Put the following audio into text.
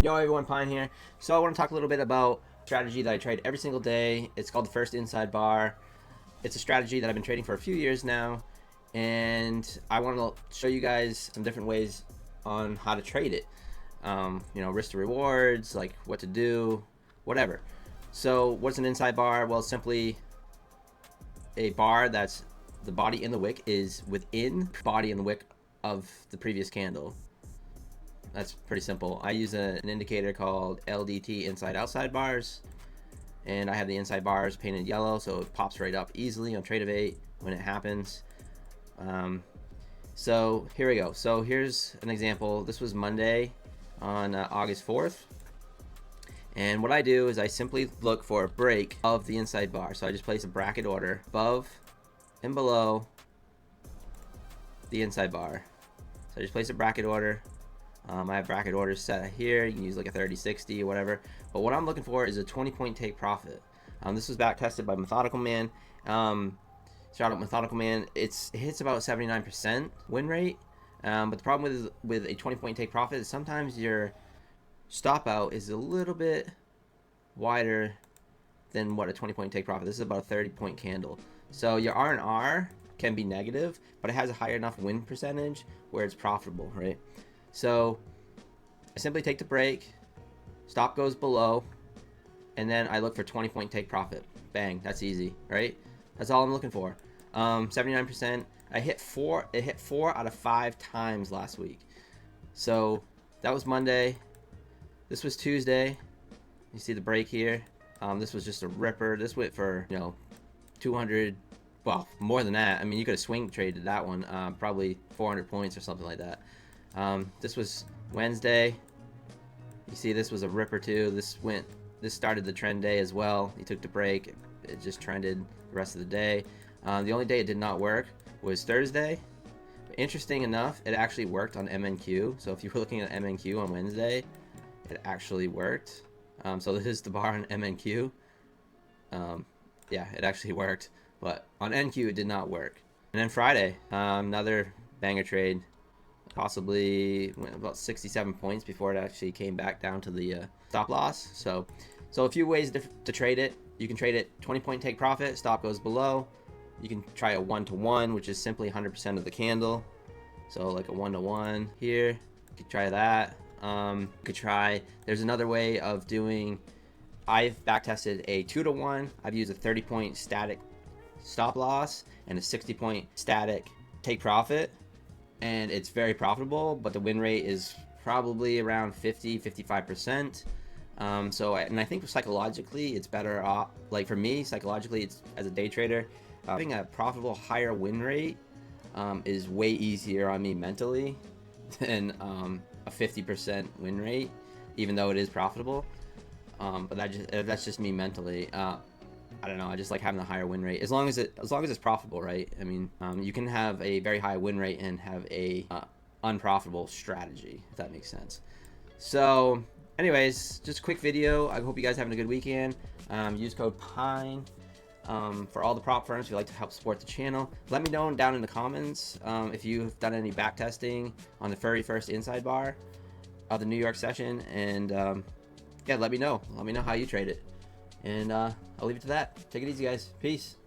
Yo everyone, Pine here. So I want to talk a little bit about a strategy that I trade every single day. It's called the first inside bar. It's a strategy that I've been trading for a few years now, and I want to show you guys some different ways on how to trade it. You know, risk to rewards, like what to do, whatever. So what's an inside bar? Well, simply a bar that's the body in the wick is within body in the wick of the previous candle. That's pretty simple. I use an indicator called LDT inside outside bars, and I have the inside bars painted yellow so it pops right up easily on Trade of 8 when it happens. So here we go. So here's an example. This was Monday on August 4th, and what I do is I simply look for a break of the inside bar. So I just place a bracket order above and below the inside bar. So I just place a bracket order. I have bracket orders set here. You can use like a 30-60 or whatever. But what I'm looking for is a 20-point take profit. This was back tested by Methodical Man. Shout out Methodical Man. It hits about 79% win rate. But the problem with a 20-point take profit is sometimes your stop out is a little bit wider than what a 20-point take profit. This is about a 30-point candle. So your R&R can be negative, but it has a high enough win percentage where it's profitable, right? So I simply take the break, stop goes below, and then I look for 20-point take profit. Bang, that's easy, right? That's all I'm looking for. 79%. It hit 4 out of 5 times last week. So that was Monday. This was Tuesday. You see the break here. This was just a ripper. This went for, you know, 200, well, more than that. I mean, you could have swing traded that one, probably 400 points or something like that. This was Wednesday. You see this was a ripper too. This started the trend day as well. He took the break. It just trended the rest of the day. The only day it did not work was Thursday. Interesting enough, it actually worked on MNQ. So if you were looking at MNQ on Wednesday, it actually worked. So this is the bar on MNQ. Yeah, it actually worked, but on NQ it did not work. And then Friday, another banger trade. Possibly went about 67 points before it actually came back down to the stop loss. So a few ways to trade it. You can trade it 20-point take profit, stop goes below. You can try a 1-to-1, which is simply 100% of the candle. So like a 1-to-1 here. You could try that. You could try, there's another way of doing, I've backtested a 2-to-1. I've used a 30-point static stop loss and a 60-point static take profit. And it's very profitable, but the win rate is probably around 50-55%. And I think psychologically it's better off, like for me psychologically, it's as a day trader, having a profitable higher win rate is way easier on me mentally than a 50% win rate, even though it is profitable. But that's just me mentally. I don't know. I just like having a higher win rate as long as it's profitable, right? I mean, you can have a very high win rate and have a unprofitable strategy, if that makes sense. So, anyways, just a quick video. I hope you guys are having a good weekend. Use code PINE for all the prop firms who like to help support the channel. Let me know down in the comments if you've done any back testing on the very first inside bar of the New York session, and yeah, let me know. Let me know how you trade it. And I'll leave it to that. Take it easy, guys. Peace.